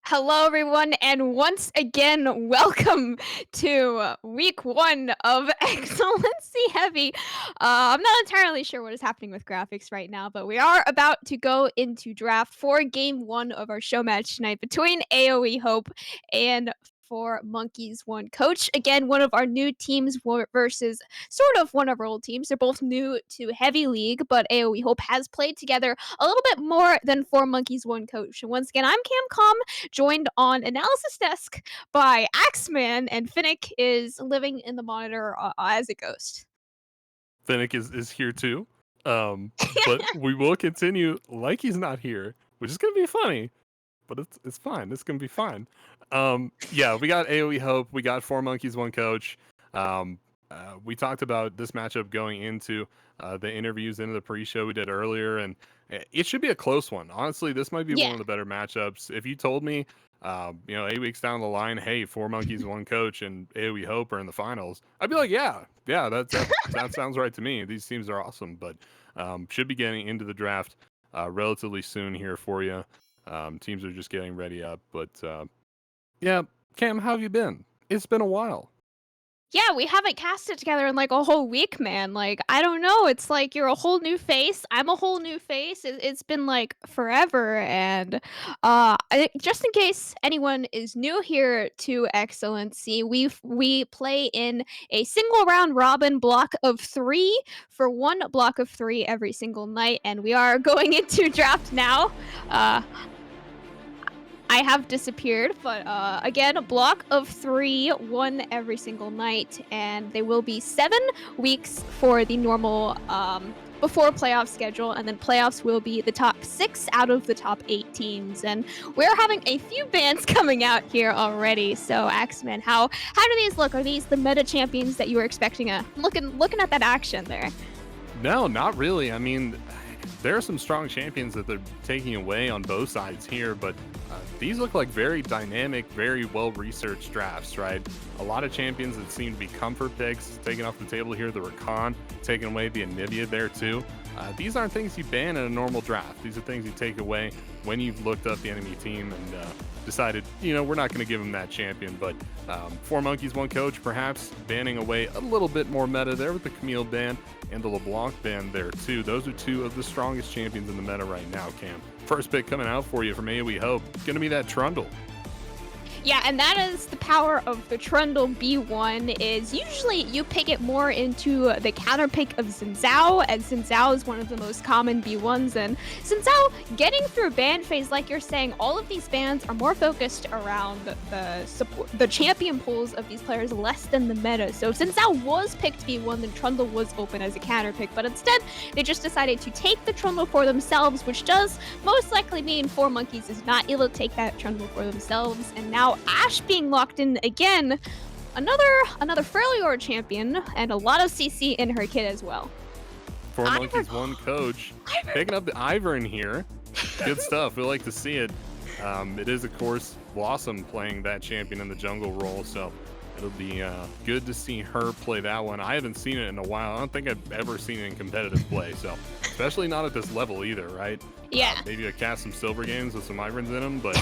Hello, everyone, and once again, welcome to week one of Excellency Heavy. I'm not entirely sure what is happening with graphics right now, but we are about to go into draft for game one of our show match tonight between AOE Hope and for Monkeys One Coach. Again, one of our new teams versus sort of one of our old teams. They're both new to Heavy League, but AOE Hope has played together a little bit more than for Monkeys One Coach. And once again, I'm Camcom, joined on analysis desk by Axeman, and Finnick is living in the monitor as a ghost. Finnick is here too. But we will continue like he's not here, which is gonna be funny, but it's fine. It's gonna be fine. Yeah, we got AOE Hope, we got Four Monkeys, One Coach. We talked about this matchup going into the interviews into the pre-show we did earlier, and it should be a close one. Honestly, this might be one Yeah. of the better matchups. If you told me, 8 weeks down the line, hey, Four Monkeys, One Coach, and AOE Hope are in the finals, I'd be like, yeah, that sounds right to me. These teams are awesome, but should be getting into the draft relatively soon here for you. Teams are just getting ready up, but yeah, Cam, how have you been? It's been a while. Yeah, we haven't cast it together in like a whole week, man. Like, I don't know. It's like you're a whole new face. I'm a whole new face. It's been like forever. And just in case anyone is new here to Excellency, we play in a single round robin block of 3 for one block of 3 every single night. And we are going into draft now. Uh, I have disappeared, but again, a block of 3, one every single night, and they will be 7 weeks for the normal before playoff schedule, and then playoffs will be the top 6 out of the top 8 teams. And we're having a few bans coming out here already. So, Axeman, how do these look? Are these the meta champions that you were expecting? Looking at that action there. No, not really. I mean, there are some strong champions that they're taking away on both sides here, but these look like very dynamic, very well-researched drafts, right? A lot of champions that seem to be comfort picks taken off the table here. The Rakan, taking away the Anivia there too. These aren't things you ban in a normal draft. These are things you take away when you've looked up the enemy team and decided, we're not going to give them that champion. But Four Monkeys, One Coach, perhaps banning away a little bit more meta there with the Camille ban and the LeBlanc ban there too. Those are two of the strongest champions in the meta right now, Cam. First pick coming out for you from AOE Hope, going to be that Trundle. Yeah, and that is the power of the Trundle B1, is usually you pick it more into the counter pick of Xin Zhao, and Xin Zhao is one of the most common B1s, and Xin Zhao getting through ban phase, like you're saying, all of these bans are more focused around the champion pools of these players less than the meta. So if Xin Zhao was picked B1, then Trundle was open as a counter pick, but instead they just decided to take the Trundle for themselves, which does most likely mean Four Monkeys is not able to take that Trundle for themselves, and now Ashe being locked in again, another Freljord champion, and a lot of CC in her kit as well. Four Monkeys, One Coach, picking up the Ivern here. Good stuff. We like to see it. It is, of course, Blossom playing that champion in the jungle role, so it'll be good to see her play that one. I haven't seen it in a while. I don't think I've ever seen it in competitive play, so especially not at this level either, right? Yeah. Maybe I cast some silver games with some Iverns in them, but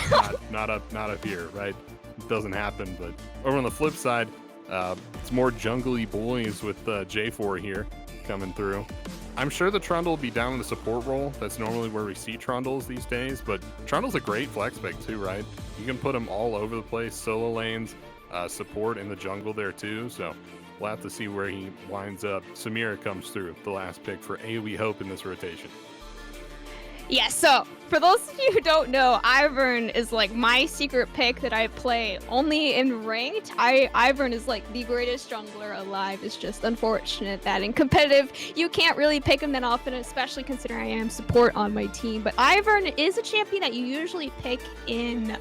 not up here, right? It doesn't happen. But over on the flip side, it's more jungly boys with J4 here coming through. I'm sure the Trundle will be down in the support role. That's normally where we see Trundles these days, but Trundle's a great flex pick too, right? You can put him all over the place, solo lanes, support in the jungle there too, so we'll have to see where he winds up. Samira comes through, the last pick for AOE Hope in this rotation. Yeah, so for those of you who don't know, Ivern is like my secret pick that I play only in ranked. Ivern is like the greatest jungler alive. It's just unfortunate that in competitive you can't really pick him that often, especially considering I am support on my team. But Ivern is a champion that you usually pick in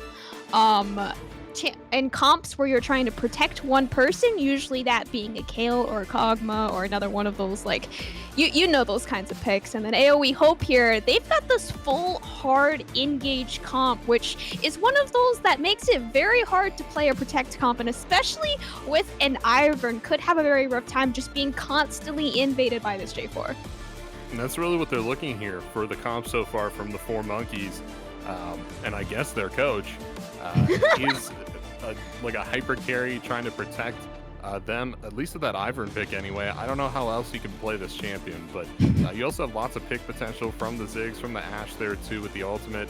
comps where you're trying to protect one person, usually that being a Kale or a Kog'Maw or another one of those, like, you know those kinds of picks. And then AOE Hope here, they've got this full hard engage comp, which is one of those that makes it very hard to play a protect comp, and especially with an Ivern, could have a very rough time just being constantly invaded by this J4. And that's really what they're looking here for the comp so far from the Four Monkeys. and I guess their coach. He's like a hyper carry trying to protect them, at least with that Ivern pick anyway. I don't know how else you can play this champion, but you also have lots of pick potential from the Ziggs, from the Ashe there too with the ultimate.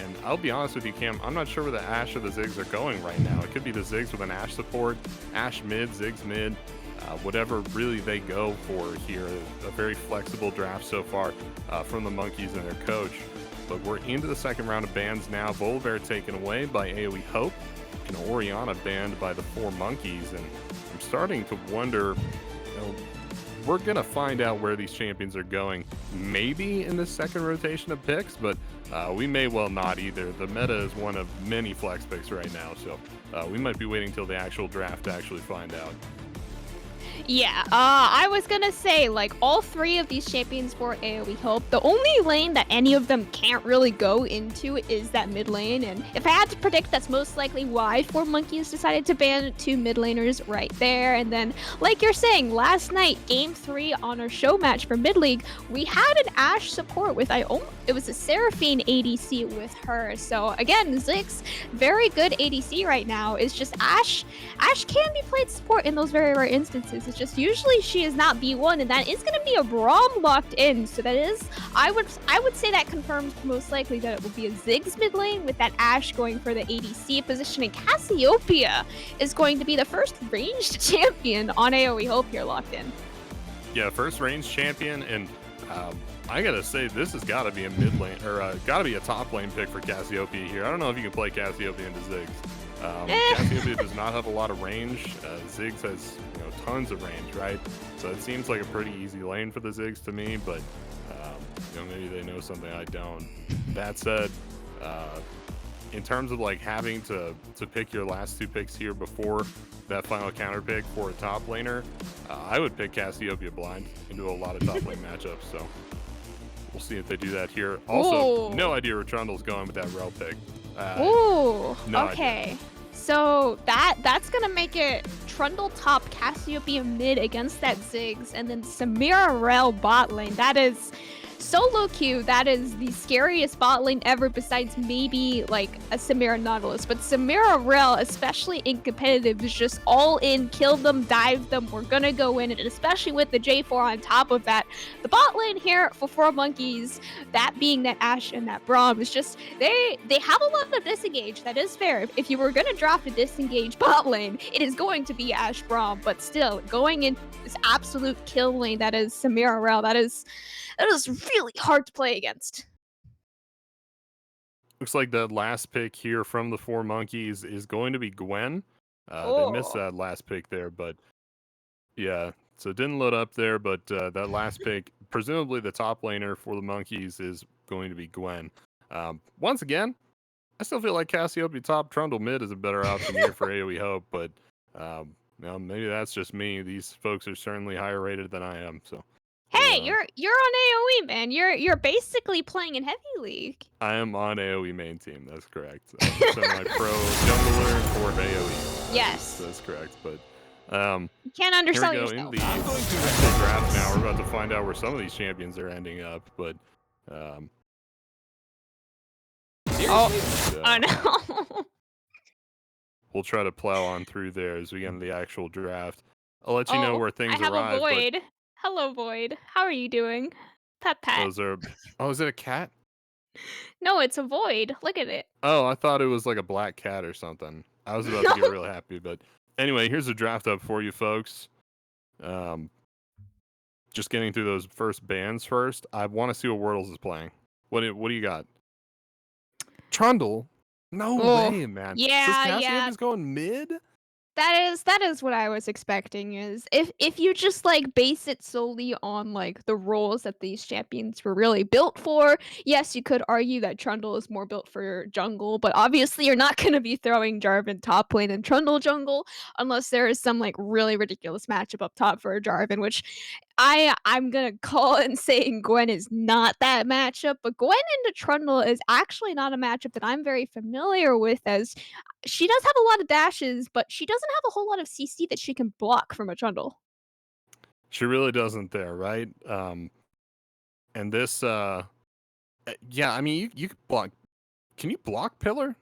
And I'll be honest with you, Cam, I'm not sure where the Ashe or the Ziggs are going right now. It could be the Ziggs with an Ashe support, Ashe mid, Ziggs mid, whatever really they go for here. A very flexible draft so far from the Monkeys and their coach. But we're into the second round of bans now. Volibear taken away by AOE Hope, and Orianna banned by the 4 Monkeys. And I'm starting to wonder, we're going to find out where these champions are going, maybe in the second rotation of picks, but we may well not either. The meta is one of many flex picks right now, so we might be waiting till the actual draft to actually find out. Yeah, I was gonna say, like, all 3 of these champions for AoE Hope, the only lane that any of them can't really go into is that mid lane, and if I had to predict, that's most likely why 4 Monkeys decided to ban 2 mid laners right there. And then, like you're saying, last night, game 3 on our show match for mid league, we had an Ashe support with, it was a Seraphine ADC with her. So again, Ziggs, very good ADC right now. It's just Ashe can be played support in those very rare instances. It's just usually she is not B1, and that is going to be a Braum locked in. So that is, I would say that confirms most likely that it will be a Ziggs mid lane with that Ashe going for the ADC position, and Cassiopeia is going to be the first ranged champion on AoE Hope here locked in. Yeah, first ranged champion, and I gotta say, this has got to be a mid lane, or got to be a top lane pick for Cassiopeia here. I don't know if you can play Cassiopeia into Ziggs. Cassiopeia does not have a lot of range. Ziggs has tons of range, right? So it seems like a pretty easy lane for the Ziggs to me, but maybe they know something I don't. That said, in terms of like having to pick your last 2 picks here before that final counter pick for a top laner, I would pick Cassiopeia blind into a lot of top lane matchups. So we'll see if they do that here. Also, no idea where Trundle's going with that Rel pick. Ooh, no okay. idea. So that's gonna make it Trundle top, Cassiopeia mid against that Ziggs, and then Samira Rel bot lane. That is solo queue. That is the scariest bot lane ever, besides maybe like a Samira Nautilus. But Samira Rel, especially in competitive, is just all in, kill them, dive them. We're gonna go in, and especially with the J4 on top of that, the bot lane here for 4 Monkeys, that being that Ashe and that Braum, is just they have a lot of disengage. That is fair. If you were gonna draft a disengage bot lane, it is going to be Ashe Braum. But still, going in this absolute kill lane that is Samira Rel, that is really hard to play against. Looks like the last pick here from the 4 Monkeys is going to be Gwen. They missed that last pick there, but yeah, so it didn't load up there, but that last pick, presumably the top laner for the Monkeys, is going to be Gwen. Once again, I still feel like Cassiopeia top, Trundle mid is a better option here for AoE Hope, but maybe that's just me. These folks are certainly higher rated than I am, so. Hey, you're on AoE, man. You're basically playing in Heavy League. I am on AoE main team. That's correct. So my pro jungler for AoE. Yes. That's correct. But you can't undersell here we go yourself. in the actual draft now. We're about to find out where some of these champions are ending up. But oh no. We'll try to plow on through there as we get into the actual draft. I'll let you know where things I have arrive. a Void. Hello, Void. How are you doing? Pet. Is it a cat? No, it's a Void. Look at it. Oh, I thought it was like a black cat or something. I was about to get real happy, but anyway, here's a draft up for you folks. Just getting through those first bands first. I want to see what Wordles is playing. What do you got? Trundle? No way, man. Yeah, Cassiopeia's going mid? That is what I was expecting. Is if you just like base it solely on like the roles that these champions were really built for, yes, you could argue that Trundle is more built for jungle, but obviously you're not going to be throwing Jarvan top lane and Trundle jungle unless there is some like really ridiculous matchup up top for a Jarvan, which I'm gonna call and saying Gwen is not that matchup, but Gwen into Trundle is actually not a matchup that I'm very familiar with, as she does have a lot of dashes, but she doesn't have a whole lot of CC that she can block from a Trundle. She really doesn't there, right? And this, yeah, I mean, you could block Can you block pillar?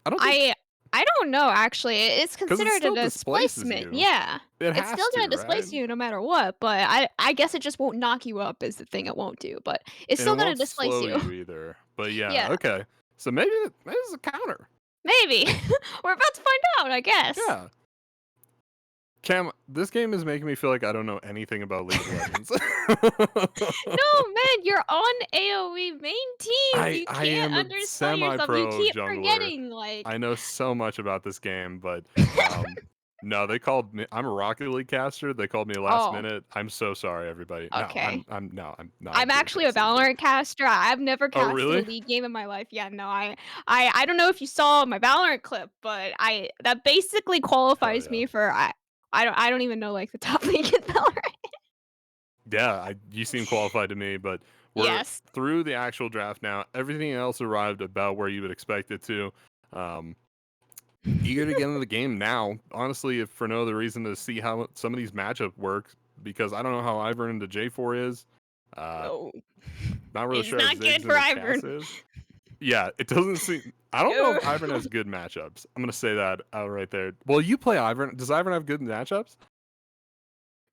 I don't think I I don't know, actually. It's because it considered a still displaces displacement, you. yeah. It It's still has to, gonna right? displace you no matter what, but I guess it just won't knock you up is the thing it won't do, but it's And it still gonna won't displace slow you. you either. But yeah, Yeah, okay. So maybe it's a counter. maybe. We're about to find out, I guess. Yeah. Cam, this game is making me feel like I don't know anything about League of Legends. No, man, you're on AOE main team. I You I can't am a undersell yourself. You semi-pro keep jungler. forgetting, like I know so much about this game, but no, they called me. I'm a Rocket League caster. They called me last Oh, minute. I'm so sorry, everybody. No, okay. I'm no, I'm not I'm being actually a facetious. Valorant caster. I've never Oh, casted a really? League game in my life. Yeah, no, I don't know if you saw my Valorant clip, but I that basically Hell qualifies yeah. me for I don't even know like the top league in Valorant. Yeah, you seem qualified to me, but we're Yes. through the actual draft now. Everything else arrived about where you would expect it to. Um, Eager to get into the game now. Honestly, if for no other reason to see how some of these matchup work, because I don't know how Ivern into J4 is. Uh, Oh, Not really it's sure how not Ziggs good for into Ivern. Cass is. Yeah, it doesn't seem. I don't know if Ivern has good matchups. I'm gonna say that out right there. Well, you play Ivern. Does Ivern have good matchups?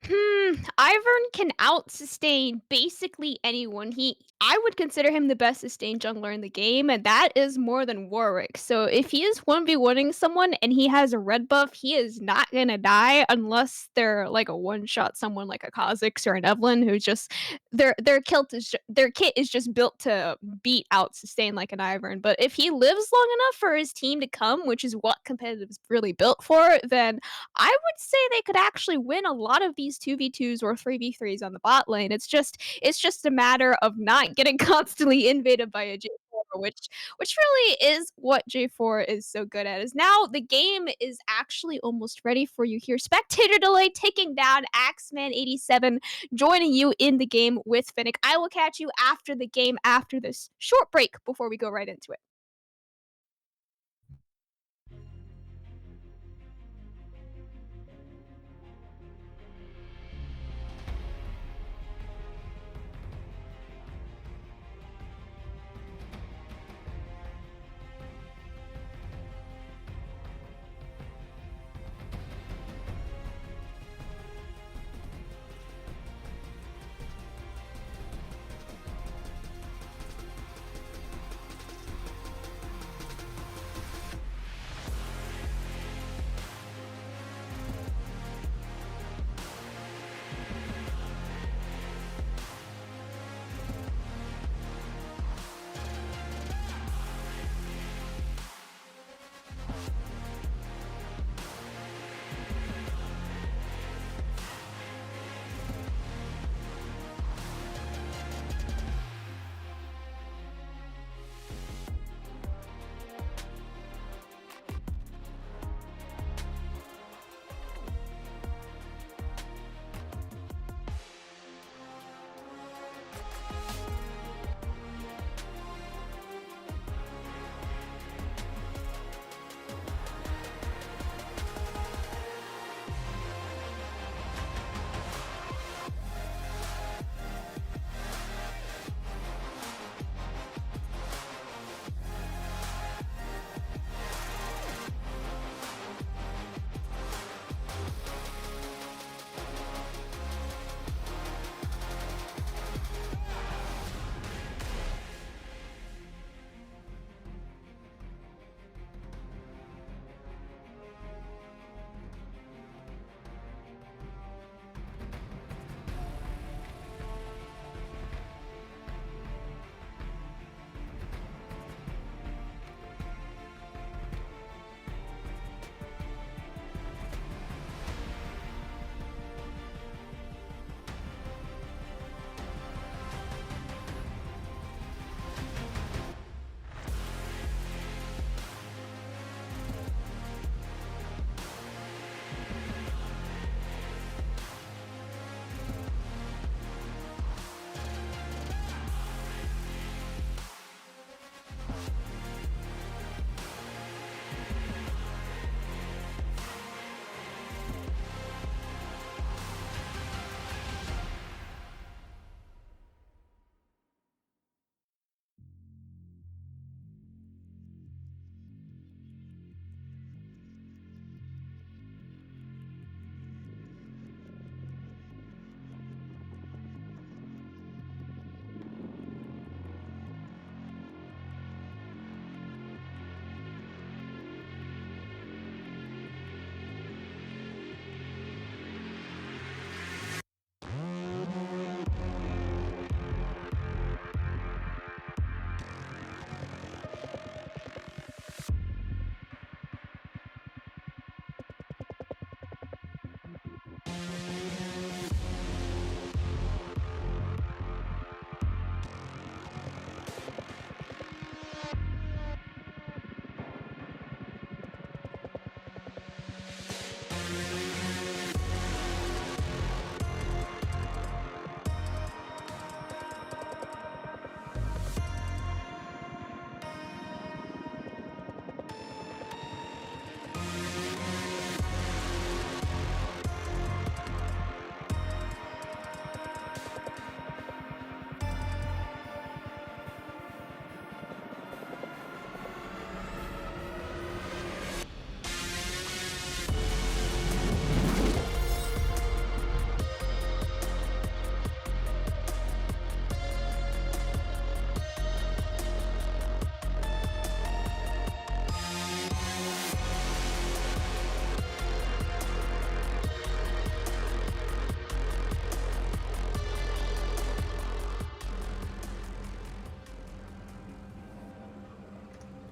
Ivern can out sustain basically anyone. I would consider him the best sustained jungler in the game, and that is more than Warwick. So if he is 1v1ing someone and he has a red buff, he is not gonna die unless they're like a one-shot someone like a Kha'Zix or an Evelynn who's just their kit is just built to beat out sustain like an Ivern. But if he lives long enough for his team to come, which is what competitive is really built for, then I would say they could actually win a lot of these 2v2s or 3v3s on the bot lane. It's just a matter of not getting constantly invaded by a J4, which really is what J4 is so good at. Is now the game is actually almost ready for you here. Spectator delay taking down Axeman87, joining you in the game with Finnick. I will catch you after the game after this short break before we go right into it.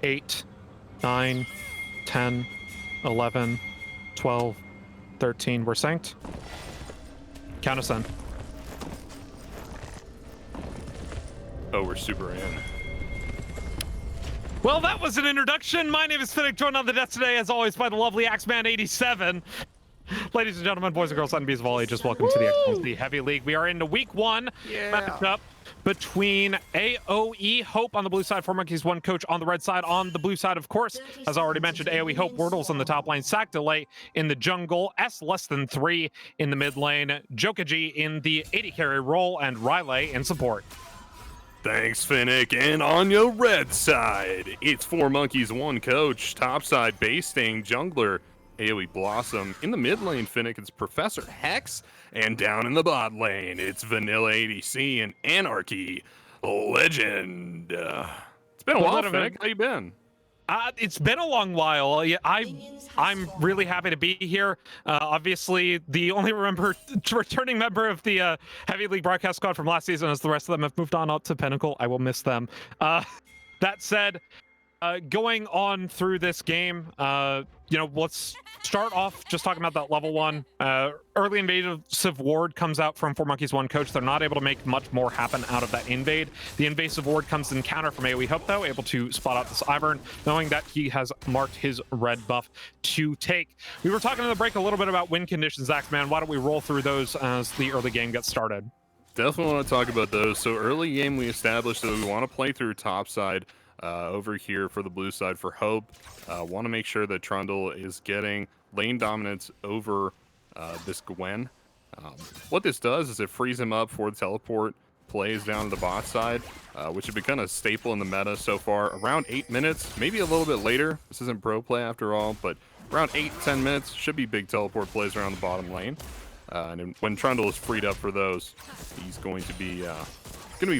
8, 9, 10, 11, 12, 13. We're synced. Count us in. Oh, we're super in. Well, that was an introduction. My name is Finnick, joined on the desk today, as always, by the lovely Axeman87. Ladies and gentlemen, boys and girls, and bees of all ages, welcome to the XYZ Heavy League. We are into week 1 matchup between AOE Hope on the blue side, 4Monkeys1 Coach on the red side. On the blue side, of course, as I already mentioned, AOE Hope, Wordles on the top lane, Sack Delay in the jungle, S less than 3 in the mid lane, Jokaji in the 80 carry role, and Riley in support. Thanks, Finnick. And on your red side, it's 4Monkeys1 Coach, top side, base staying jungler, AOE Blossom. In the mid lane, Finnick, it's Professor Hex. And down in the bot lane, it's Vanilla ADC and Anarchy Legend. It's been a while, Finnick. How you been? It's been a long while. Yeah, I'm really happy to be here. Obviously, the only returning member of the Heavy League broadcast squad from last season, as the rest of them have moved on up to Pinnacle. I will miss them. That said, going on through this game, let's start off just talking about that level 1. Early invasive ward comes out from 4Monkeys1 Coach. They're not able to make much more happen out of that invade. The invasive ward comes in counter from AOE Hope, though, able to spot out this Ivern, knowing that he has marked his red buff to take. We were talking in the break a little bit about win conditions, Axeman. Why don't we roll through those as the early game gets started? Definitely want to talk about those. So early game, we established that we want to play through top side. Over here for the blue side for Hope, want to make sure that Trundle is getting lane dominance over this Gwen. What this does is it frees him up for the teleport plays down to the bot side, which has become a staple in the meta so far. Around 8 minutes, maybe a little bit later. This isn't pro play after all, but around 8-10 minutes should be big teleport plays around the bottom lane. And when Trundle is freed up for those, he's going to be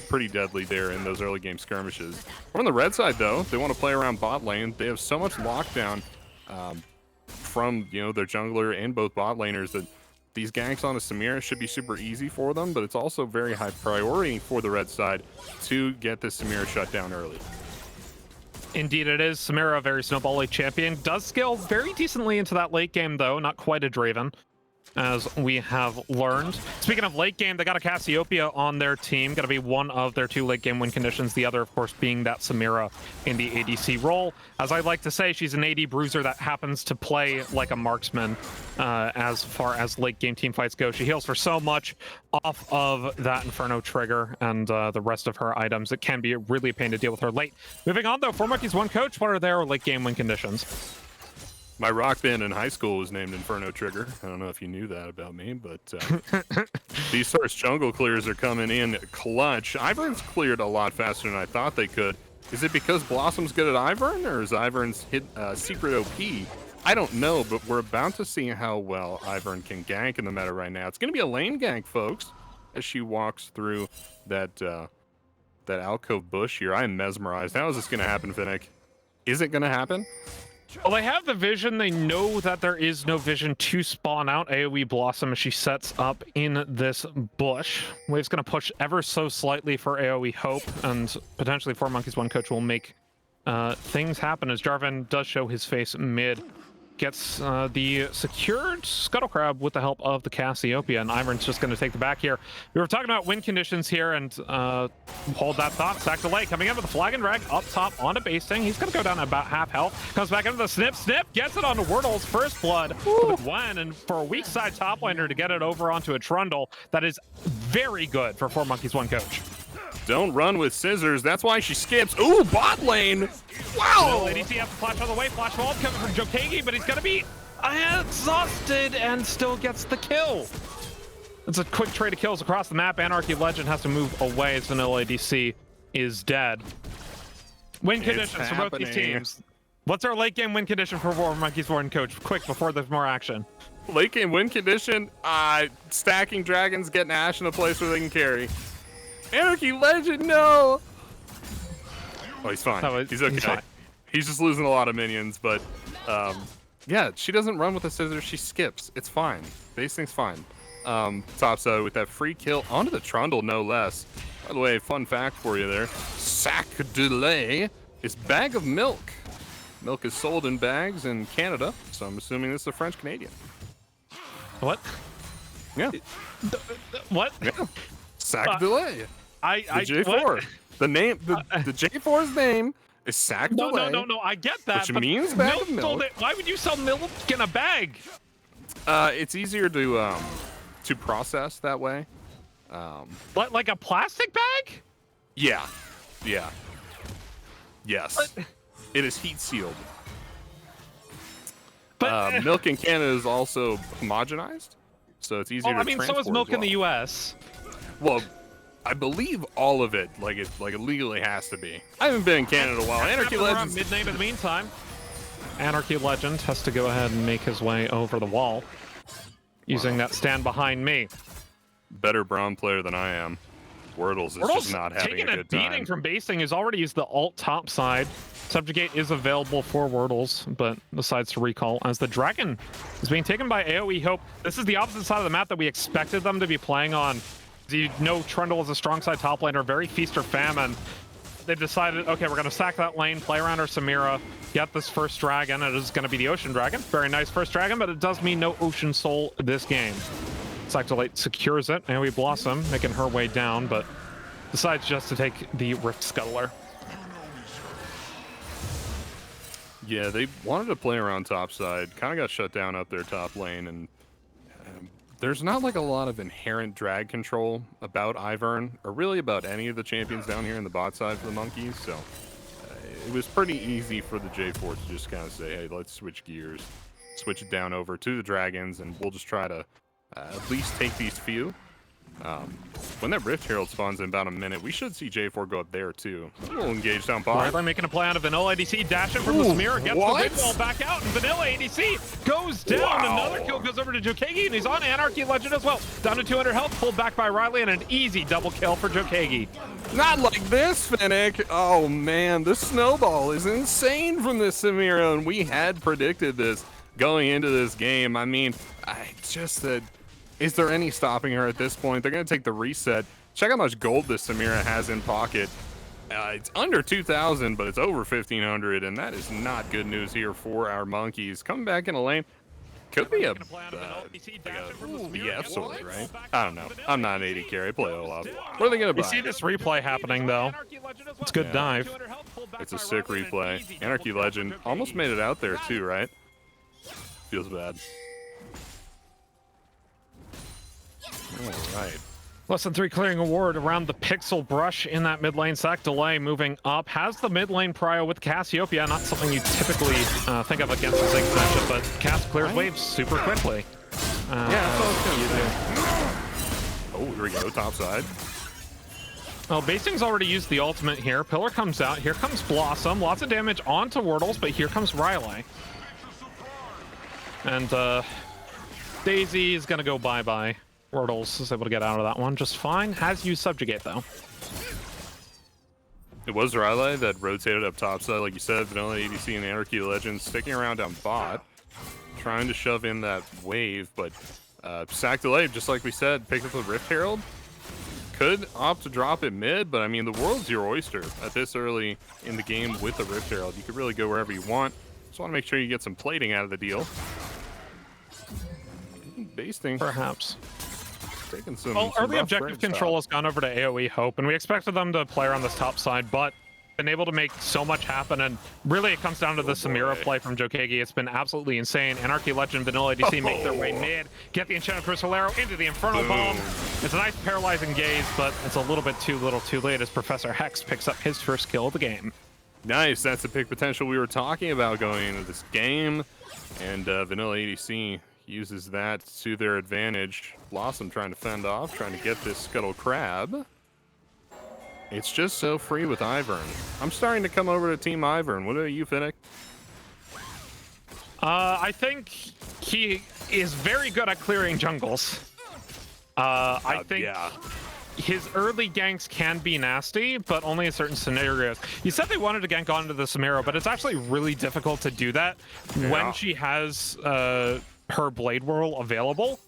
pretty deadly there in those early game skirmishes. On the red side, though, they want to play around bot lane. They have so much lockdown from their jungler and both bot laners that these ganks on a Samira should be super easy for them, but it's also very high priority for the red side to get this Samira shut down early. Indeed it is. Samira, a very snowball-like champion, does scale very decently into that late game, though. Not quite a Draven, as we have learned. Speaking of late game, they got a Cassiopeia on their team. Got to be one of their 2 late game win conditions. The other, of course, being that Samira in the ADC role. As I like to say, she's an AD bruiser that happens to play like a marksman as far as late game team fights go. She heals for so much off of that Inferno trigger and the rest of her items. It can be really a pain to deal with her late. Moving on, though, 4Monkeys1 Coach, what are their late game win conditions? My rock band in high school was named Inferno Trigger. I don't know if you knew that about me, but these first jungle clears are coming in clutch. Ivern's cleared a lot faster than I thought they could. Is it because Blossom's good at Ivern, or is Ivern's hit secret OP? I don't know, but we're about to see how well Ivern can gank in the meta right now. It's going to be a lane gank, folks, as she walks through that alcove bush here. I am mesmerized. How is this going to happen, Finnick? Is it going to happen? Well, they have the vision. They know that there is no vision to spawn out AOE Blossom as she sets up in this bush. Wave's going to push ever so slightly for AOE Hope, and potentially 4Monkeys1 Coach will make things happen as Jarvan does show his face mid. Gets the secured Scuttle Crab with the help of the Cassiopeia, and Ivern's just going to take the back here. We were talking about win conditions here, and hold that thought. Sack Delay coming in with the Flag and Drag up top onto basting. He's going to go down at about half health. Comes back into the snip, gets it onto Wordle's first blood with Gwen, and for a weak side top laner to get it over onto a Trundle, that is very good for 4Monkeys1 Coach. Don't run with scissors. That's why she skips. Ooh, bot lane. Wow. ADC has to flash on the way. Flash wall coming from Jokagi, but he's going to be exhausted and still gets the kill. It's a quick trade of kills across the map. Anarchy Legend has to move away as Vanilla ADC is dead. Win conditions for both these teams. What's our late game win condition for 4Monkeys1 Coach? Quick, before there's more action. Late game win condition? Stacking dragons, getting Ashe in a place where they can carry. Anarchy Legend, no! Oh, he's fine. He's okay. He's fine. He's just losing a lot of minions, but yeah, she doesn't run with the scissors. She skips. It's fine. Base thing's fine. Top side with that free kill onto the Trundle, no less. By the way, fun fact for you there. Sack Delay It's bag of milk. Milk is sold in bags in Canada, so I'm assuming this is a French Canadian. What? Yeah. What? Yeah. Sac delay. I The J4. what? The name, the J4's name is Sac delay. No. I get that. Which means bag of milk. Why would you sell milk in a bag? It's easier to process that way. Like a plastic bag? Yeah. Yes. What? It is heat sealed. But Milk in Canada is also homogenized, so it's easier to transport. so is milk as well. in the U.S. Well, I believe all of it, like it legally has to be. I haven't been in Canada in a while. Anarchy Legends. Mid-name in the meantime. Anarchy Legend has to go ahead and make his way over the wall, using that stand behind me. Better Braum player than I am. Wordles is just not having taking a good beating time. from basing. He's already used the alt top side. Subjugate is available for Wordles, but decides to recall as the Dragon is being taken by AOE Hope. This is the opposite side of the map that we expected them to be playing on. You know, Trundle is a strong side top laner, very feast or famine. They've decided, okay, we're going to sack that lane, play around our Samira, get this first dragon. It is going to be the Ocean Dragon. Very nice first dragon, but it does mean no Ocean Soul this game. Cyclolate secures it, and we Blossom, making her way down, but decides just to take the Rift Scuttler. Yeah, they wanted to play around top side, kind of got shut down up their top lane, and there's not like a lot of inherent drag control about Ivern, or really about any of the champions down here in the bot side for the Monkeys, so it was pretty easy for the J4 to just kind of say, hey, let's switch gears, switch it down over to the Dragons, and we'll just try to at least take these few. When that Rift Herald spawns in about a minute, we should see J4 go up there too. We'll engage down bot. Riley making a play out of Vanilla ADC, dashing from the Samira, gets the big wall back out, and Vanilla ADC goes down. Wow. Another kill goes over to Jokagi, and he's on Anarchy Legend as well. Down to 200 health, pulled back by Riley, and an easy double kill for Jokagi. Not like this, Finnick. Oh man, the snowball is insane from this Samira, and we had predicted this going into this game. I mean, I just said, is there any stopping her at this point? They're going to take the reset. Check how much gold this Samira has in pocket. It's under 2,000, but it's over 1,500, and that is not good news here for our Monkeys. Coming back in a lane. Could be a BF sword, right? I don't know. I'm not an 80 carry. I play Olaf. What are they going to We buy? see this replay happening, though. It's a good dive. It's a sick replay. Anarchy Legend almost made it out there, too, right? Feels bad. All right. Less than 3 clearing award around the pixel brush in that mid lane. Sac delay moving up. Has the mid lane prio with Cassiopeia. Not something you typically think of against the Ziggs matchup, but Cass clears waves super quickly. Yeah, that's all it's gonna do. Oh, here we go, top side. Well, Basing's already used the ultimate here. Pillar comes out. Here comes Blossom. Lots of damage onto Wordles, but here comes Riley. And Daisy is going to go bye-bye. Wordles is able to get out of that one just fine. Has used Subjugate, though. It was Riley that rotated up top side, like you said. Vanilla ADC and Anarchy Legends sticking around down bot, trying to shove in that wave, but Sac delay, just like we said, picked up the Rift Herald. Could opt to drop it mid, but I mean, the world's your oyster at this early in the game with the Rift Herald. You could really go wherever you want. Just want to make sure you get some plating out of the deal. Basting. Perhaps. Taking some, Well, some early rough objective frames control top. has gone over to AOE Hope, and we expected them to play around this top side, but been able to make so much happen, and really it comes down to the Samira play from Jokagi. It's been absolutely insane. Anarchy Legend, Vanilla ADC make their way mid, get the Enchanted Crystal Arrow into the Infernal Bomb. It's a nice paralyzing gaze, but it's a little bit too little too late as Professor Hex picks up his first kill of the game. Nice, that's the pick potential we were talking about going into this game, and Vanilla ADC uses that to their advantage. Blossom trying to fend off, trying to get this Scuttle Crab. It's just so free with Ivern. I'm starting to come over to Team Ivern. What are you, Finnick? I think he is very good at clearing jungles. I think yeah. his early ganks can be nasty, but only in certain scenarios. You said they wanted to gank onto the Samira, but it's actually really difficult to do that when she has her Blade Whirl available,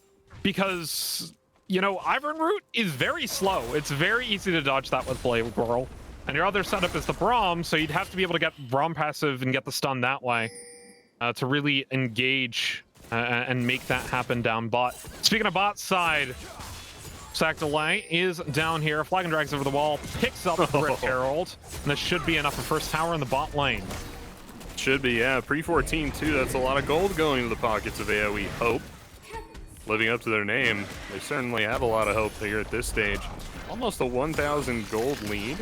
because, you know, Ivern Root is very slow. It's very easy to dodge that with Blade Whirl. And your other setup is the Braum, so you'd have to be able to get Braum passive and get the stun that way to really engage and make that happen down bot. Speaking of bot side, Sack Delay is down here. Flag and drags over the wall, picks up the Rift Herald, and this should be enough for first tower in the bot lane. Should be, yeah. Pre-14 too. That's a lot of gold going to the pockets of AOE Hope. Living up to their name, they certainly have a lot of hope here at this stage. Almost a 1,000 gold lead.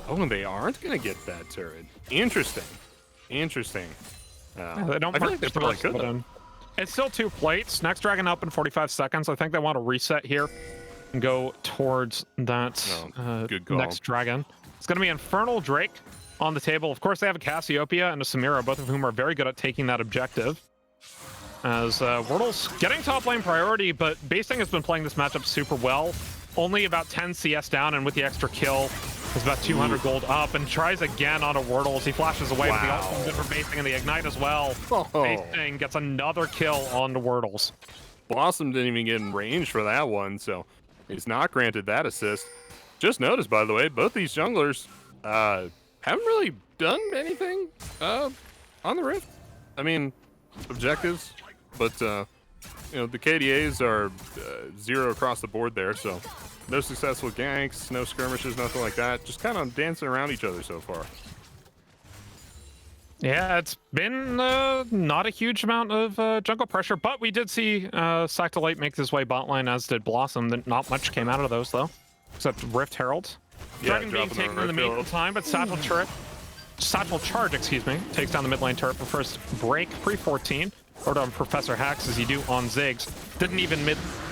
Oh, and they aren't going to get that turret. Interesting. Interesting. They don't I feel like they probably could, though. It's still 2 plates. Next dragon up in 45 seconds. I think they want to reset here and go towards that good call. next dragon. It's going to be Infernal Drake on the table. Of course, they have a Cassiopeia and a Samira, both of whom are very good at taking that objective. As Wordle's getting top lane priority, but Basting has been playing this matchup super well. Only about 10 CS down, and with the extra kill, is about 200 gold up, and tries again on a Wordle as he flashes away with the ult good for Basting and the Ignite as well. Basting gets another kill on the Wordles. Blossom didn't even get in range for that one, so he's not granted that assist. Just noticed, by the way, both these junglers haven't really done anything on the Rift. I mean, objectives, but you know, the KDAs are 0 across the board there, so no successful ganks, no skirmishes, nothing like that. Just kind of dancing around each other so far. Yeah, it's been not a huge amount of jungle pressure, but we did see Sack Delay make his way bot lane, as did Blossom. Not much came out of those, though, except Rift Herald. Yeah, Dragon being taken in the meantime, but Satchel Charge, excuse me, takes down the mid lane turret for first break. Pre-14, or on Professor Hex, as you do on Ziggs. Didn't even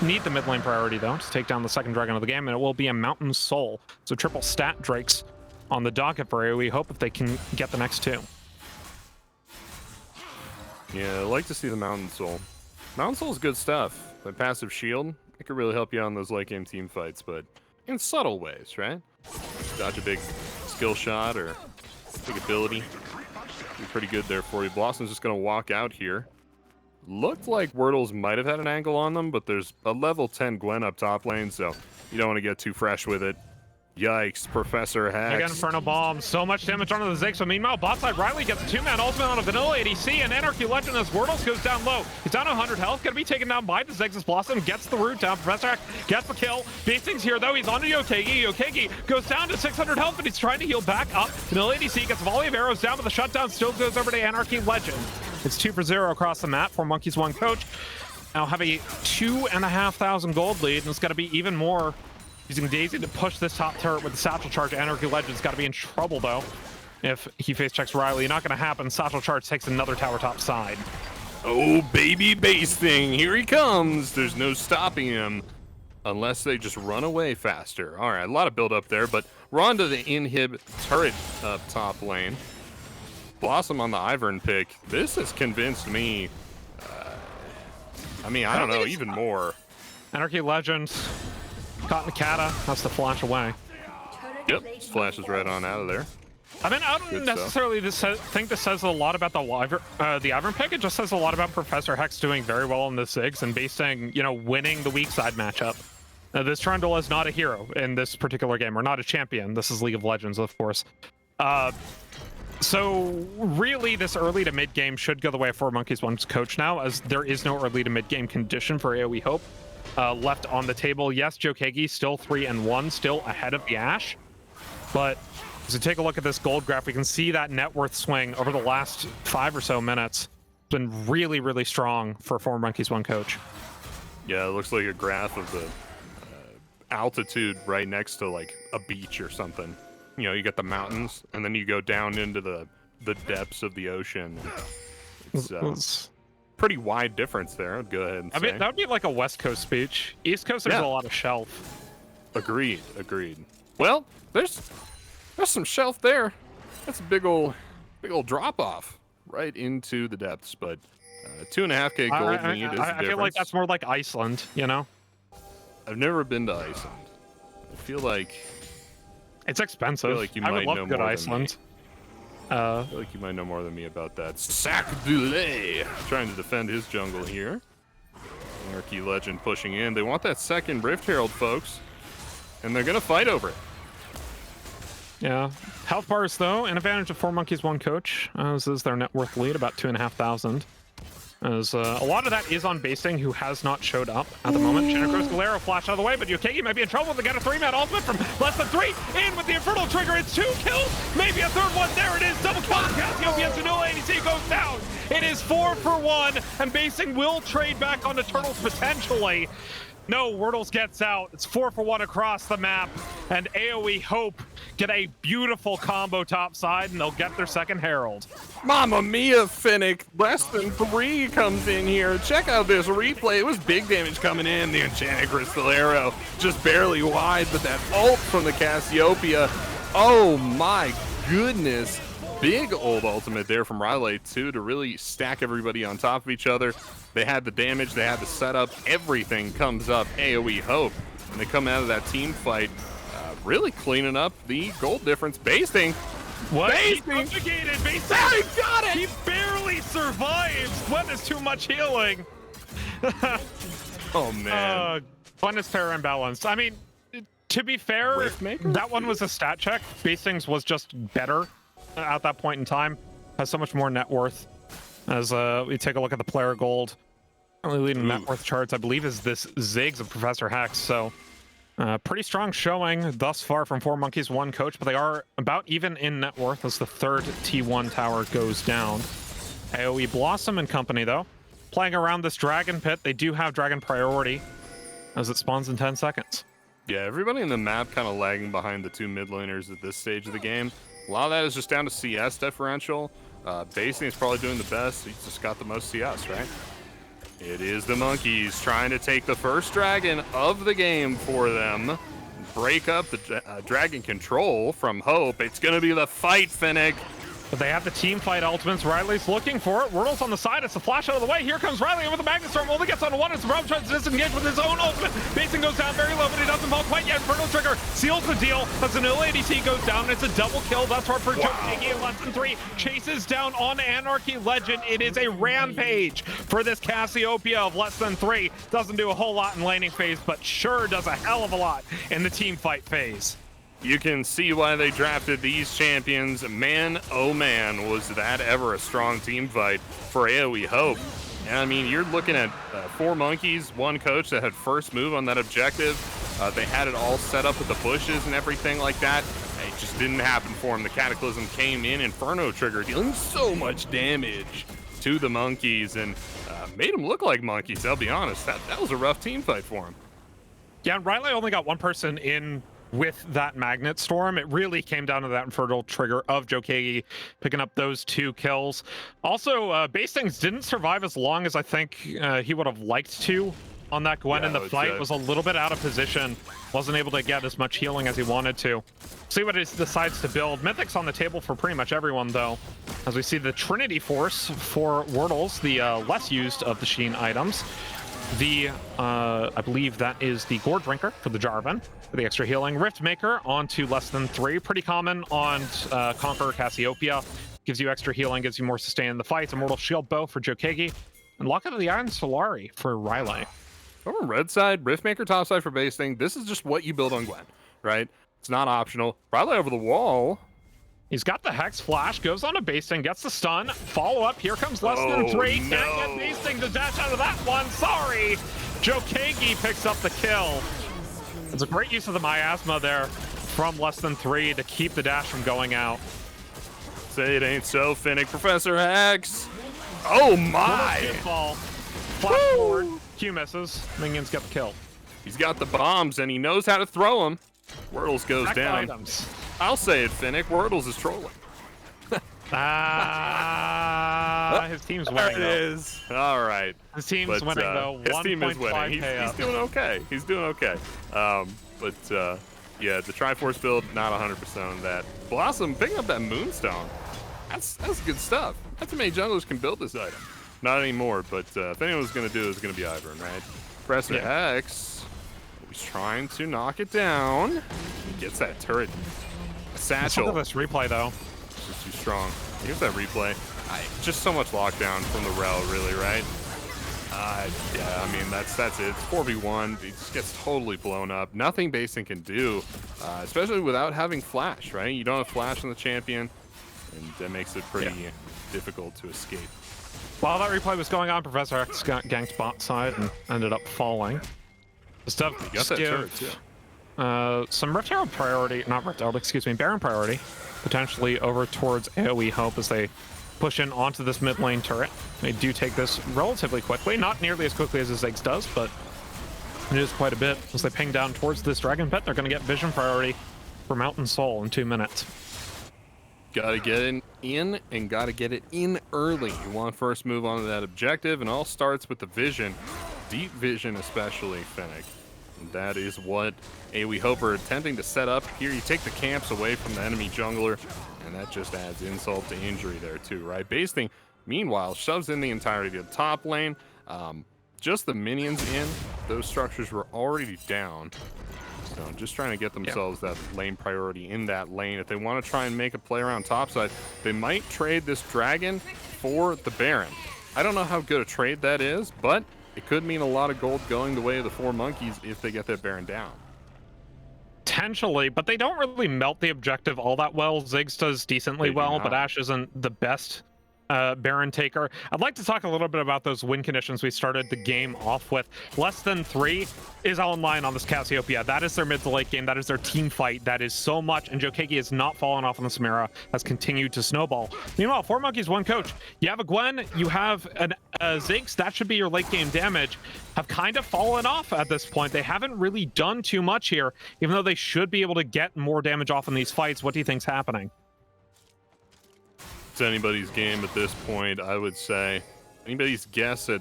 need the mid lane priority, though, to take down the second dragon of the game, and it will be a Mountain Soul. So triple stat Drakes on the docket for AOE. Hope if they can get the next 2. Yeah, I like to see the Mountain Soul. Mountain Soul is good stuff. That passive shield, it could really help you out in those late game team fights, but in subtle ways, right? Dodge a big skill shot or big ability. Be pretty good there for you. Blossom's just going to walk out here. Looked like Wordles might have had an angle on them, but there's a level 10 Gwen up top lane, so you don't want to get too fresh with it. Yikes, Professor Hex. Again, Inferno Bomb. So much damage onto the Ziggs. So meanwhile, bot side, Riley gets a 2-man ultimate on a vanilla ADC, and Anarchy Legend as Wordles goes down low. He's down to 100 health. Gonna be taken down by the Ziggs as Blossom gets the root down. Professor Hex gets the kill. Basting's here, though. He's on to Yokegi. Yokegi goes down to 600 health, but he's trying to heal back up. Vanilla ADC gets a volley of arrows down, but the shutdown still goes over to Anarchy Legend. It's 2 for 0 across the map for Monkeys 1 coach. Now have a 2,500 gold lead, and it's got to be even more. Using Daisy to push this top turret with the Satchel Charge. Anarchy Legend's got to be in trouble, though, if he face checks Riley. Not going to happen. Satchel Charge takes another tower top side. Oh, baby Basting, here he comes. There's no stopping him unless they just run away faster. All right, a lot of build up there, but we're on to the inhib turret up top lane. Blossom on the Ivern pick. This has convinced me. I mean, I don't know, even more. Anarchy Legend. Caught in the kata, has to flash away. Yep, flashes right on out of there. I mean, I don't necessarily think this says a lot about the Ivern pick. It just says a lot about Professor Hex doing very well in the Ziggs and Basting, you know, winning the weak side matchup. This Trundle is not a hero in this particular game, or not a champion. This is League of Legends, of course. So really, this early to mid game should go the way of 4 Monkeys 1's coach now, as there is no early to mid game condition for AOE Hope. Left on the table. Yes, Jokegi still 3-1, still ahead of the Ashe. But as we take a look at this gold graph, we can see that net worth swing over the last 5 or so minutes. It's been really, really strong for 4 Monkeys 1 coach. Yeah, it looks like a graph of the altitude right next to like a beach or something. You know, you get the mountains, and then you go down into the depths of the ocean. It's pretty wide difference there, I'd go ahead and say. I mean, that would be like a West Coast speech. East Coast, there's a lot of shelf. Agreed. Well, there's some shelf there. That's a big old drop off right into the depths, but 2.5K gold lead is the difference. I feel like that's more like Iceland, you know? I've never been to Iceland. I feel like it's expensive. I feel like you might know more Iceland. Than me. I feel like you might know more than me about that. Sack Delay trying to defend his jungle here. Anarchy Legend pushing in. They want that second Rift Herald, folks. And they're going to fight over it. Yeah. Health bars, though, an advantage of 4 monkeys, 1 coach, as is their net worth lead, about 2,500. As a lot of that is on Basing, who has not showed up at the moment. Shinakro's Galero flash out of the way, but Yukagi might be in trouble to get a 3-man ultimate from less than 3. In with the Infernal Trigger, it's 2 kills, maybe a 3rd one. There it is, double kill. Cassiopeia Zanula ADC goes down. It is 4 for 1, and Basing will trade back onto Turtles potentially. No, Wordles gets out. It's 4 for 1 across the map, and AOE Hope get a beautiful combo top side, and they'll get their 2nd Herald. Mamma mia, Finnick. Less than 3 comes in here. Check out this replay. It was big damage coming in. The Enchanted Crystal Arrow just barely wide, but that ult from the Cassiopeia. Oh my goodness. Big old ultimate there from Riley, too, to really stack everybody on top of each other. They had the damage, they had the setup, everything comes up AOE Hope. And they come out of that team fight really cleaning up the gold difference. Basting. What? Basting. He subjugated. Basting. Oh, he got it! He barely survives. Gwen is too much healing. Oh, man. Gwen is fair and balanced. I mean, to be fair, Riftmaker? that one was a stat check. Basting's was just better at that point in time. Has so much more net worth. As we take a look at the player gold. Only leading net worth charts, I believe, is this Ziggs of Professor Hex. So pretty strong showing thus far from 4 monkeys, 1 coach, but they are about even in net worth as the 3rd T1 tower goes down. AOE Blossom and company, though, playing around this dragon pit. They do have dragon priority as it spawns in 10 seconds. Yeah, everybody in the map kind of lagging behind the 2 mid laners at this stage of the game. A lot of that is just down to CS differential. Basing is probably doing the best. He's just got the most CS, right? It is the monkeys trying to take the first dragon of the game for them. Break up the dragon control from Hope. It's going to be the fight, Finnick. But they have the team fight ultimates. Riley's looking for it. Wordle's on the side. It's a flash out of the way. Here comes Riley with the Magnet Storm. Only gets on 1 as the Rob tries to disengage with his own ultimate. Basing goes down very low, but he doesn't fall quite yet. Infernal Trigger seals the deal as the Zanilla ADC goes down. It's a double kill. That's far for Jokigi in less than 3. Chases down on Anarchy Legend. It is a rampage for this Cassiopeia of less than 3. Doesn't do a whole lot in laning phase, but sure does a hell of a lot in the team fight phase. You can see why they drafted these champions. Man, oh man, was that ever a strong team fight for AOE Hope. And I mean, you're looking at 4 monkeys, 1 coach that had first move on that objective. They had it all set up with the bushes and everything like that. It just didn't happen for him. The Cataclysm came in, Inferno Trigger dealing so much damage to the monkeys and made them look like monkeys, I'll be honest. That was a rough team fight for him. Yeah, Riley only got 1 person in with that Magnet Storm. It really came down to that Infernal Trigger of Jokagi picking up those 2 kills. Also, Bastings didn't survive as long as I think he would have liked to on that Gwen in the fight. Was a little bit out of position. Wasn't able to get as much healing as he wanted to. See what he decides to build. Mythic's on the table for pretty much everyone, though. As we see the Trinity Force for Wordles, the less used of the Sheen items. The, I believe that is the Gore Drinker for the Jarvan, for the extra healing. Rift Maker onto less than 3. Pretty common on Conqueror Cassiopeia. Gives you extra healing, gives you more sustain in the fights. Immortal Shield Bow for Jokagi. And Locket of the Iron Solari for Riley. Over red side, Rift Maker top side for Basting. This is just what you build on Gwen, right? It's not optional. Riley over the wall. He's got the Hex Flash, goes on to Basting, gets the stun. Follow up, here comes less than 3. No. Can't get Basting to dash out of that one. Sorry. Jokagi picks up the kill. It's a great use of the miasma there from less than 3 to keep the dash from going out. Say it ain't so, Finnick. Professor Hex. Oh my! Flash forward, Q misses, minions get the kill. He's got the bombs and he knows how to throw them. Wordles goes Back down. Items. I'll say it, Finnick. Wordles is trolling. His team's winning. There it is. All right. His team's winning though. His team is winning. He's doing okay. He's doing okay. Yeah, the Triforce build, not 100% on that. Blossom picking up that Moonstone. That's good stuff. Not too many junglers can build this item. Not anymore, but if anyone's going to do it, it's going to be Ivern, right? Professor Hex, he's trying to knock it down. He gets that turret. A satchel. Look at this replay, though. It's just too strong. Here's that replay. Just so much lockdown from the Rel, really, right? Yeah, I mean, that's it. It's 4v1. It just gets totally blown up. Nothing Basin can do, especially without having Flash, right? You don't have Flash on the champion, and that makes it pretty difficult to escape. While that replay was going on, Professor X got ganked bot side and ended up falling. Stuff got that turret, too. Some Rift Herald priority, not Rift Herald, excuse me, Baron priority, potentially over towards AOE Hope as they push in onto this mid lane turret. They do take this relatively quickly, not nearly as quickly as Ziggs does, but it is quite a bit. As they ping down towards this Dragon Pit, they're going to get vision priority for Mountain Soul in 2 minutes. Gotta get it in and gotta get it in early. You want to first move on to that objective, and all starts with the vision. Deep vision especially, Fennec. And that is what AOE Hope are attempting to set up here. You take the camps away from the enemy jungler, and that just adds insult to injury there too, right? Basting, meanwhile, shoves in the entirety of the top lane. Just the minions in, those structures were already down. So just trying to get themselves that lane priority in that lane. If they want to try and make a play around topside, they might trade this dragon for the Baron. I don't know how good a trade that is, but it could mean a lot of gold going the way of the 4 monkeys if they get that Baron down. Potentially, but they don't really melt the objective all that well. Ziggs does decently well, but Ashe isn't the best Baron taker. I'd like to talk a little bit about those win conditions we started the game off with. Less than 3 is online on this Cassiopeia. That is their mid to late game. That is their team fight. That is so much, and Jokeki has not fallen off on the Samira, has continued to snowball. Meanwhile, 4 monkeys, 1 coach. You have a Gwen, you have a Ziggs, that should be your late game damage, have kind of fallen off at this point. They haven't really done too much here, even though they should be able to get more damage off in these fights. What do you think's happening? It's anybody's game at this point, I would say. Anybody's guess at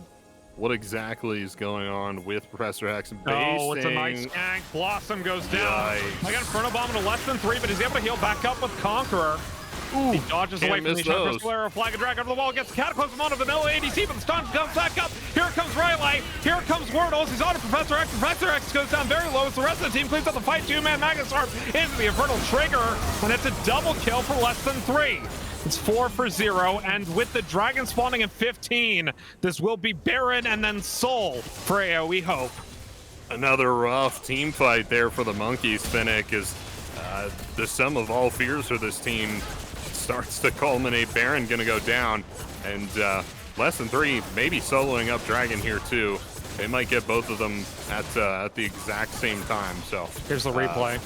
what exactly is going on with Professor Hex and Basing. Oh, it's a nice gank. Blossom goes down. Yikes. I got Inferno Bomb into less than 3, but he's able to heal back up with Conqueror. Ooh, he dodges away from the Chakra Flare, Flag a Drag over the wall, gets the Cataclysm on a Vanilla ADC, but the stun comes back up. Here comes Riley. Here comes Wordles. He's on to Professor X. Professor X goes down very low as the rest of the team cleans up the fight. 2-man Magnus Arm into the Infernal Trigger, and it's a double kill for less than 3. It's 4 for 0, and with the Dragon spawning at 15, this will be Baron and then Soul for AOE Hope. Another rough team fight there for the monkeys. Fennec is the sum of all fears for this team starts to culminate. Baron gonna go down, and less than 3, maybe soloing up Dragon here too. They might get both of them at the exact same time. So here's the replay.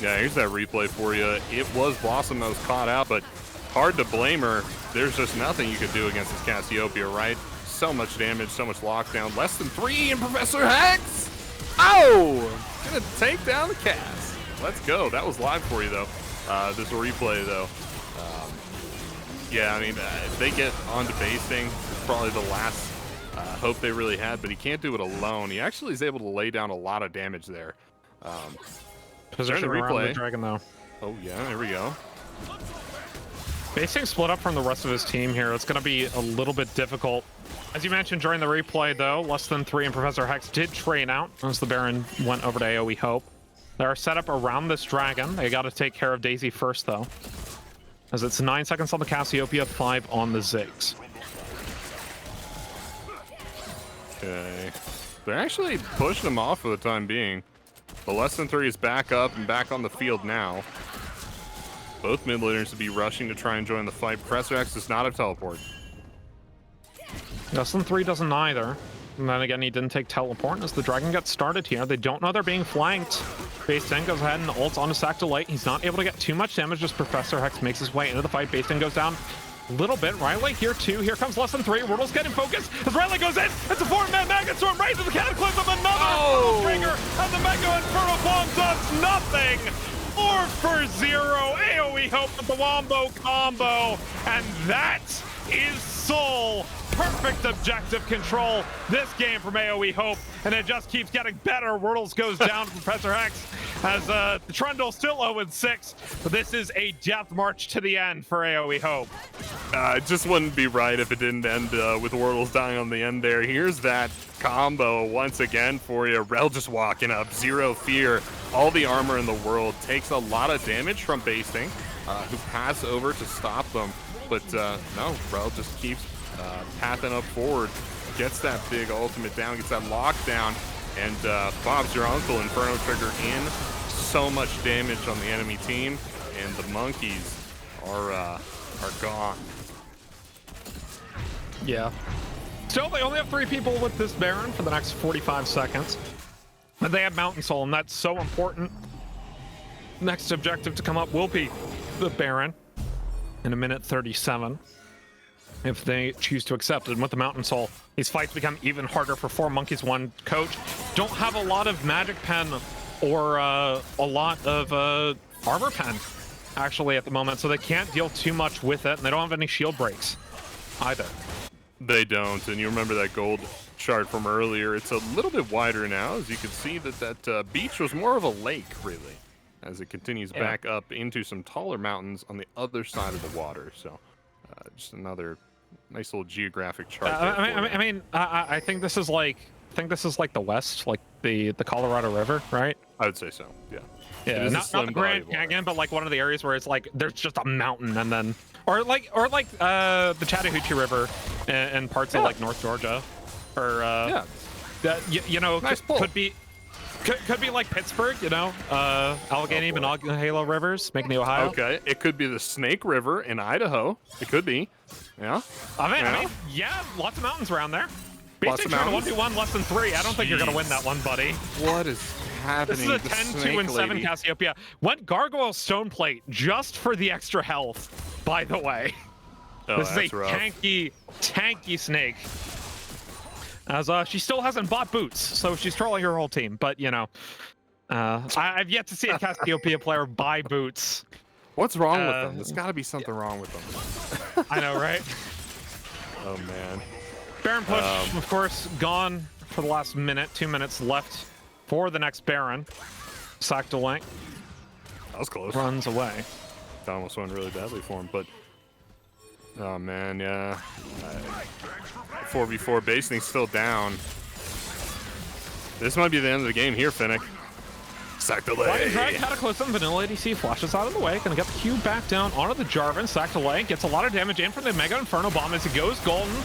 Yeah, here's that replay for you. It was Blossom that was caught out, but hard to blame her. There's just nothing you could do against this Cassiopeia, right? So much damage, so much lockdown. Less than 3, and Professor Hex! Oh! Gonna take down the Cass. Let's go. That was live for you, though. This replay, though. Yeah, I mean, if they get onto basing, probably the last hope they really had, but he can't do it alone. He actually is able to lay down a lot of damage there. Position the around replay. the Dragon, though. Oh, yeah, there we go. Basing split up from the rest of his team here. It's going to be a little bit difficult. As you mentioned during the replay, though, less than 3 and Professor Hex did train out as the Baron went over to AOE Hope. They are set up around this Dragon. They got to take care of Daisy first, though, as it's 9 seconds on the Cassiopeia, 5 on the Ziggs. Okay. They're actually pushing him off for the time being. But less than 3 is back up and back on the field now. Both mid laners to be rushing to try and join the fight. Professor X does not have teleport. Less than 3 doesn't either. And then again, he didn't take teleport as the Dragon gets started here. They don't know they're being flanked. Basing goes ahead and ults onto Sack Delight. He's not able to get too much damage as Professor Hex makes his way into the fight. Basing goes down a little bit. Riley here too. Here comes less than 3. Wordle's getting focused as Riley goes in. It's a 4-man Magnet Storm right to the Cataclysm. Another trigger, and the Mega Inferno Bomb does nothing. 4 for 0. AOE Hope with the Wombo combo, and that is Soul. Perfect objective control this game from AOE Hope, and it just keeps getting better. Wordles goes down to Professor Hex as the Trundle still 0-6, but this is a death march to the end for AOE Hope. It just wouldn't be right if it didn't end with Wordles dying on the end there. Here's that combo once again for you. Rel just walking up, zero fear. All the armor in the world, takes a lot of damage from Basting, who pass over to stop them. But no, Rel just keeps pathing up forward. gets that big ultimate down, gets that lockdown, and Bob's your uncle, Inferno Trigger in. So much damage on the enemy team, and the monkeys are gone. Yeah. Still, they only have 3 people with this Baron for the next 45 seconds. But they have Mountain Soul, and that's so important. Next objective to come up will be the Baron in 1:37. If they choose to accept it. And with the Mountain Soul, these fights become even harder for 4 monkeys, 1 coach. Don't have a lot of Magic Pen or a lot of Armor Pen, actually, at the moment, so they can't deal too much with it, and they don't have any shield breaks either. They don't, and you remember that gold chart from earlier. It's a little bit wider now, as you can see that beach was more of a lake, really, as it continues back up into some taller mountains on the other side of the water. So just another nice little geographic chart. I think this is like the West, like the Colorado River, right? I would say so. Yeah. Yeah, not the Grand Canyon, but like one of the areas where it's like there's just a mountain, and then or like the Chattahoochee River and parts of like North Georgia, or you know, nice could be like Pittsburgh, you know, Allegheny, Monongahela rivers making the Ohio. Okay, it could be the Snake River in Idaho. It could be. Yeah. I mean, yeah, lots of mountains around there. Lots of mountains. 1v1 less than 3. I don't think you're gonna win that one, buddy. What is happening? This is a 10, 2, and 7 Cassiopeia. Went Gargoyle Stone Plate just for the extra health, by the way. Oh, this is a rough. tanky snake. As she still hasn't bought boots, so she's trolling her whole team. But you know, I've yet to see a Cassiopeia player buy boots. What's wrong with them? There's got to be something wrong with them. I know, right? Oh man. Baron push, of course, gone for the last minute. 2 minutes left for the next Baron. Sack delay. That was close. Runs away. That almost went really badly for him, but oh man, yeah. 4v4 base thing's still down. This might be the end of the game here, Finnick. Sack delay. Lightning Drag, Cataclysm, Vanilla ADC flashes out of the way. Gonna get the Q back down onto the Jarvan. Sack delay. Gets a lot of damage in from the Mega Inferno Bomb as he goes golden.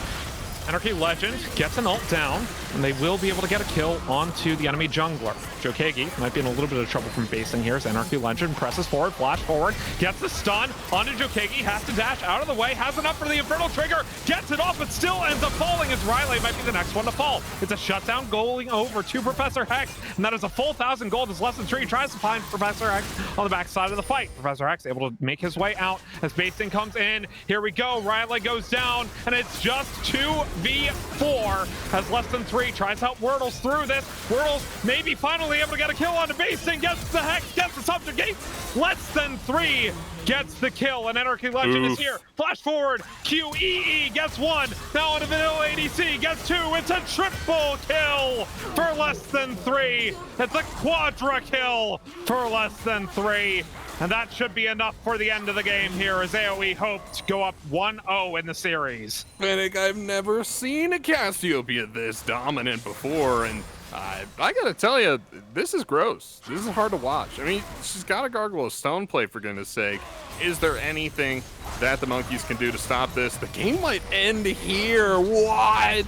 Anarchy Legend gets an ult down, and they will be able to get a kill onto the enemy jungler. Jokegi might be in a little bit of trouble from basing here as Anarchy Legend presses forward, flash forward, gets the stun onto Jokegi, has to dash out of the way, has enough for the Infernal Trigger, gets it off, but still ends up falling as Riley might be the next one to fall. It's a shutdown going over to Professor Hex, and that is a full 1,000 gold as less than 3 tries to find Professor Hex on the backside of the fight. Professor Hex able to make his way out as basing comes in. Here we go, Riley goes down, and it's just 2v4 as less than 3 tries to help Wordles through this. Wordles maybe finally able to get a kill onto Basing, gets the Hex, gets the subjugate. Less than 3 gets the kill, and Anarchy Legend is here. Flash forward, QEE gets 1. Now onto Vanilla ADC, gets 2. It's a triple kill for less than 3. It's a quadra kill for less than 3. And that should be enough for the end of the game here as AOE hope to go up 1-0 in the series. Finnick, I've never seen a Cassiopeia this dominant before, and I gotta tell you, this is gross. This is hard to watch. I mean, she's got a Gargoyle Stone Plate, for goodness sake. Is there anything that the monkeys can do to stop this? The game might end here. What?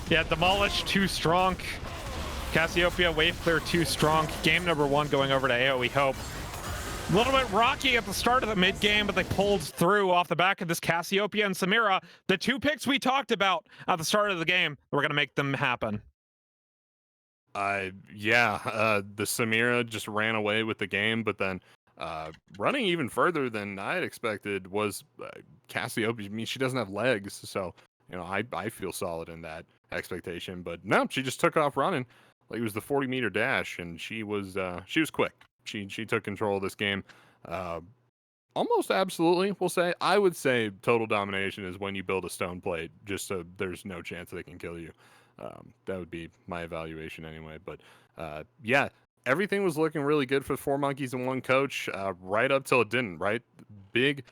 Yeah, Demolish too strong. Cassiopeia wave clear too strong. Game number 1 going over to AOE hope. A little bit rocky at the start of the mid game, but they pulled through off the back of this Cassiopeia and Samira. The 2 picks we talked about at the start of the game, we're going to make them happen. The Samira just ran away with the game, but then running even further than I had expected was Cassiopeia. I mean, she doesn't have legs, so you know I feel solid in that expectation. But no, she just took off running like it was the 40-meter dash, and she was quick. She took control of this game. Almost absolutely, we'll say. I would say total domination is when you build a stone plate, just so there's no chance they can kill you. That would be my evaluation anyway. But yeah, everything was looking really good for 4 monkeys and 1 coach, right up till it didn't, right? Big,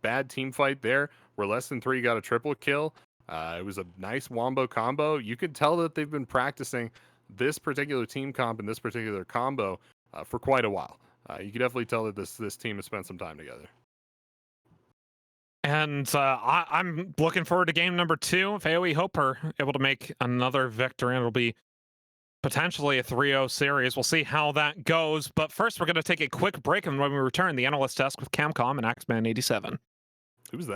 bad team fight there, where less than 3 got a triple kill. It was a nice wombo combo. You could tell that they've been practicing this particular team comp and this particular combo for quite a while. You can definitely tell that this team has spent some time together. And I'm looking forward to game number 2. If AOE Hope are able to make another victory, it'll be potentially a 3-0 series. We'll see how that goes. But first, we're going to take a quick break, and when we return, the analyst desk with Camcom and Axeman87. Who's that?